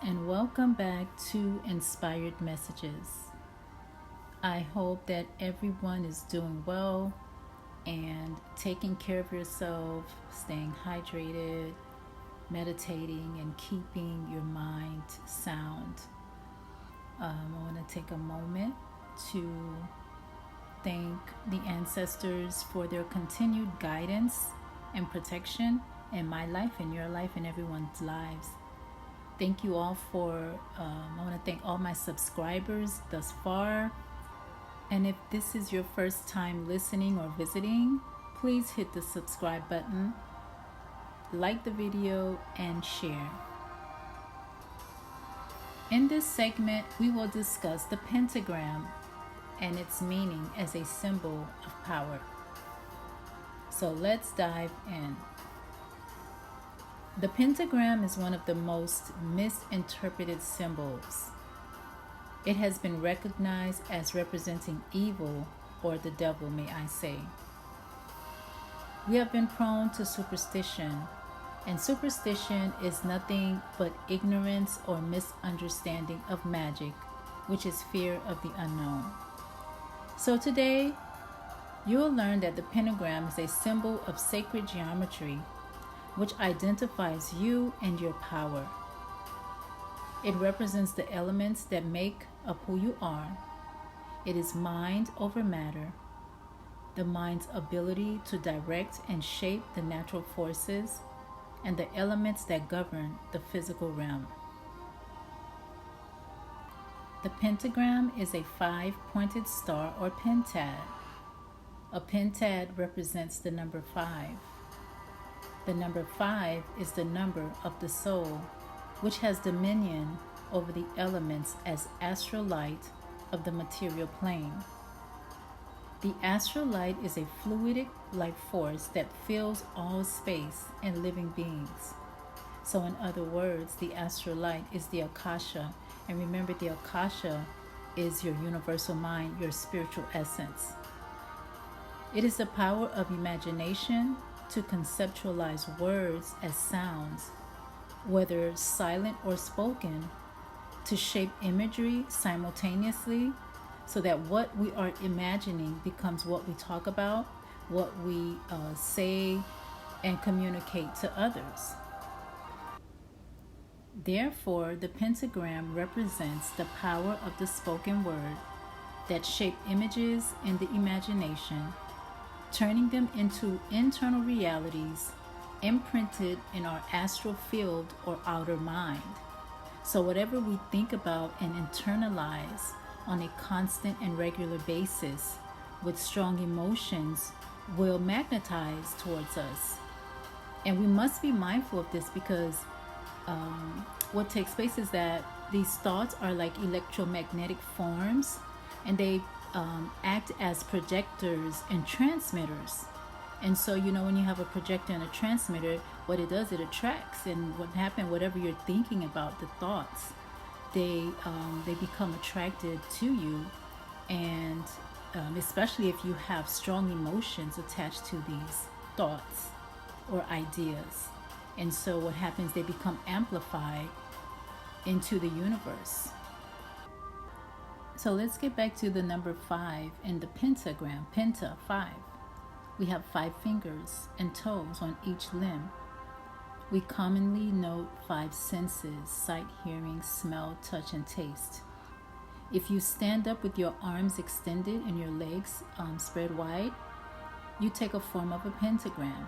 and welcome back to Inspired Messages. I hope that everyone is doing well and taking care of yourself, staying hydrated, meditating, and keeping your mind sound. I want to take a moment to thank the ancestors for their continued guidance and protection in my life, in your life, in everyone's lives. Thank you all I want to thank all my subscribers thus far. And if this is your first time listening or visiting, please hit the subscribe button, like the video, and share. In this segment, we will discuss the pentagram and its meaning as a symbol of power. So let's dive in. The pentagram is one of the most misinterpreted symbols. It has been recognized as representing evil, or the devil, may I say. We have been prone to superstition, and superstition is nothing but ignorance or misunderstanding of magic, which is fear of the unknown. So today, you will learn that the pentagram is a symbol of sacred geometry, which identifies you and your power. It represents the elements that make up who you are. It is mind over matter, the mind's ability to direct and shape the natural forces and the elements that govern the physical realm. The pentagram is a 5-pointed star or pentad. A pentad represents the number 5. The number 5 is the number of the soul, which has dominion over the elements as astral light of the material plane. The astral light is a fluidic life force that fills all space and living beings. So in other words, the astral light is the Akasha. And remember, the Akasha is your universal mind, your spiritual essence. It is the power of imagination to conceptualize words as sounds, whether silent or spoken, to shape imagery simultaneously so that what we are imagining becomes what we talk about, what we say and communicate to others. Therefore, the pentagram represents the power of the spoken word that shape images in the imagination, turning them into internal realities imprinted in our astral field or outer mind. So whatever we think about and internalize on a constant and regular basis with strong emotions will magnetize towards us. And we must be mindful of this because what takes place is that these thoughts are like electromagnetic forms, and they act as projectors and transmitters. And so, when you have a projector and a transmitter, what it does, it attracts. And what happens, whatever you're thinking about, the thoughts, they become attracted to you. And especially if you have strong emotions attached to these thoughts or ideas. And so what happens, they become amplified into the universe. So let's get back to the number 5 in the pentagram, penta, 5. We have 5 fingers and toes on each limb. We commonly note 5 senses: sight, hearing, smell, touch, and taste. If you stand up with your arms extended and your legs spread wide, you take a form of a pentagram.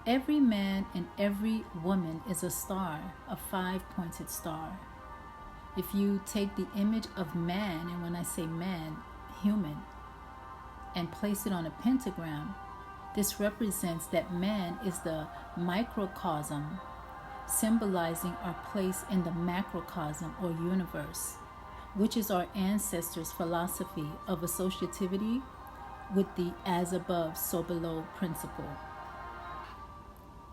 Every man and every woman is a star, a 5-pointed star. If you take the image of man, and when I say man, human, and place it on a pentagram, this represents that man is the microcosm, symbolizing our place in the macrocosm or universe, which is our ancestors' philosophy of associativity with the as above, so below principle.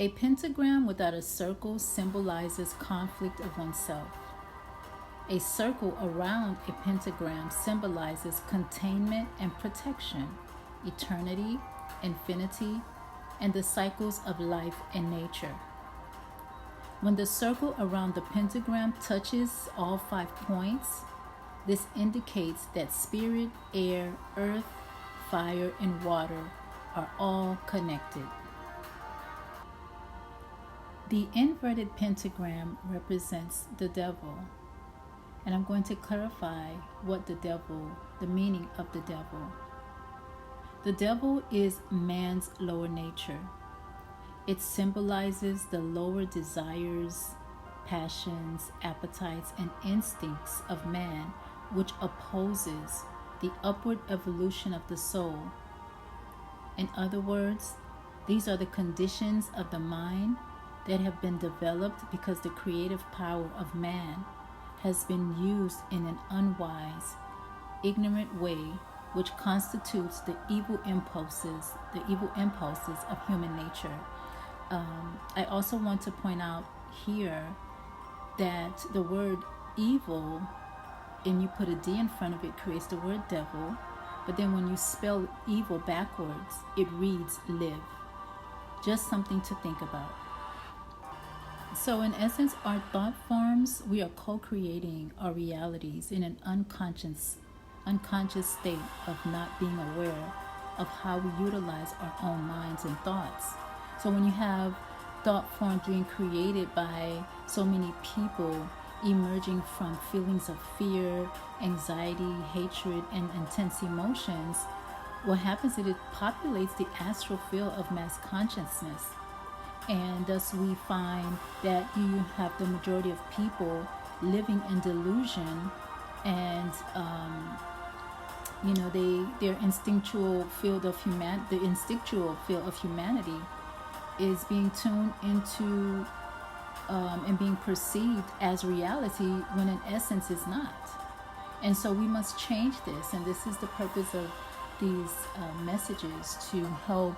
A pentagram without a circle symbolizes conflict of oneself. A circle around a pentagram symbolizes containment and protection, eternity, infinity, and the cycles of life and nature. When the circle around the pentagram touches all 5 points, this indicates that spirit, air, earth, fire, and water are all connected. The inverted pentagram represents the devil, and I'm going to clarify the meaning of the devil. The devil is man's lower nature. It symbolizes the lower desires, passions, appetites, and instincts of man, which opposes the upward evolution of the soul. In other words, these are the conditions of the mind that have been developed because the creative power of man has been used in an unwise, ignorant way, which constitutes the evil impulses of human nature. I also want to point out here that the word evil, and you put a D in front of it, creates the word devil, but then when you spell evil backwards, it reads live. Just something to think about. So in essence, our thought forms, we are co-creating our realities in an unconscious state of not being aware of how we utilize our own minds and thoughts. So when you have thought forms being created by so many people emerging from feelings of fear, anxiety, hatred, and intense emotions, what happens is it populates the astral field of mass consciousness. And thus we find that you have the majority of people living in delusion, and their instinctual field of humanity is being tuned into and being perceived as reality when in essence is not. And so we must change this, and this is the purpose of these messages, to help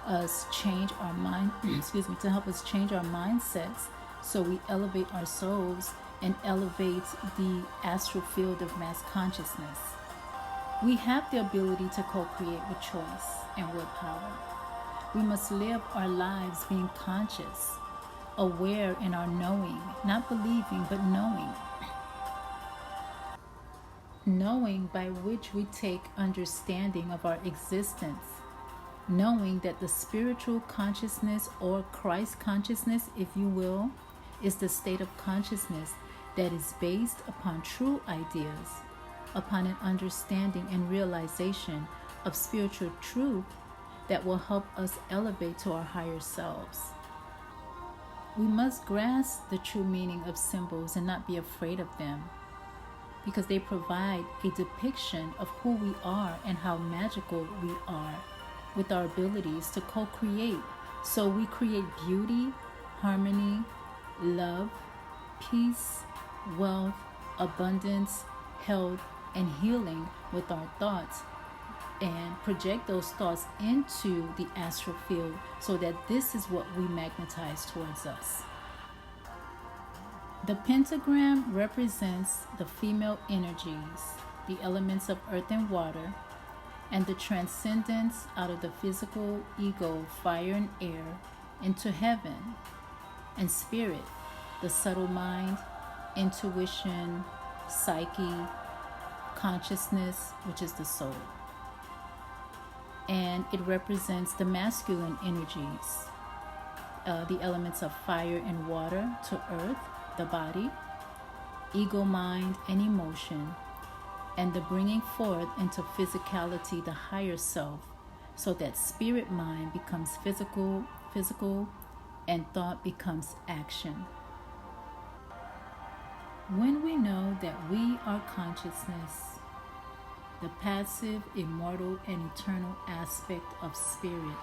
us change our mind to help us change our mindsets, so we elevate our souls and elevate the astral field of mass consciousness. We have the ability to co-create with choice and willpower. We must live our lives being conscious, aware in our knowing, not believing, but knowing. Knowing by which we take understanding of our existence. Knowing that the spiritual consciousness, or Christ consciousness, if you will, is the state of consciousness that is based upon true ideas, upon an understanding and realization of spiritual truth that will help us elevate to our higher selves. We must grasp the true meaning of symbols and not be afraid of them, because they provide a depiction of who we are and how magical we are with our abilities to co-create. So we create beauty, harmony, love, peace, wealth, abundance, health, and healing with our thoughts, and project those thoughts into the astral field, so that this is what we magnetize towards us. The pentagram represents the female energies, the elements of earth and water, and the transcendence out of the physical ego, fire and air, into heaven and spirit, the subtle mind, intuition, psyche, consciousness, which is the soul. And it represents the masculine energies, the elements of fire and water, to earth, the body, ego, mind, and emotion, and the bringing forth into physicality the higher self, so that spirit mind becomes physical, and thought becomes action. When we know that we are consciousness, the passive, immortal, and eternal aspect of spirit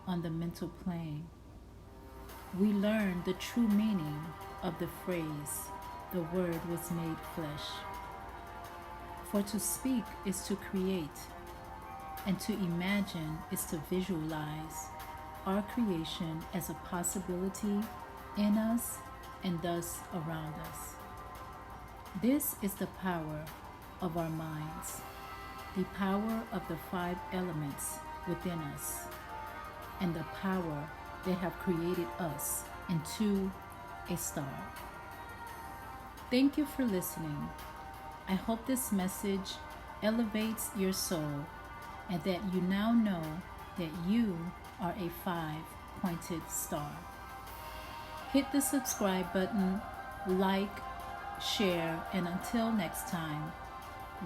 on the mental plane, we learn the true meaning of the phrase, "The Word was made flesh." For to speak is to create, and to imagine is to visualize our creation as a possibility in us and thus around us. This is the power of our minds, the power of the 5 elements within us, and the power that have created us into a star. Thank you for listening. I hope this message elevates your soul and that you now know that you are a 5-pointed star. Hit the subscribe button, like, share, and until next time,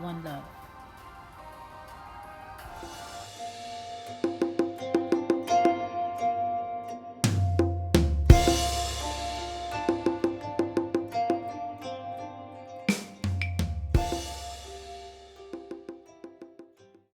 one love.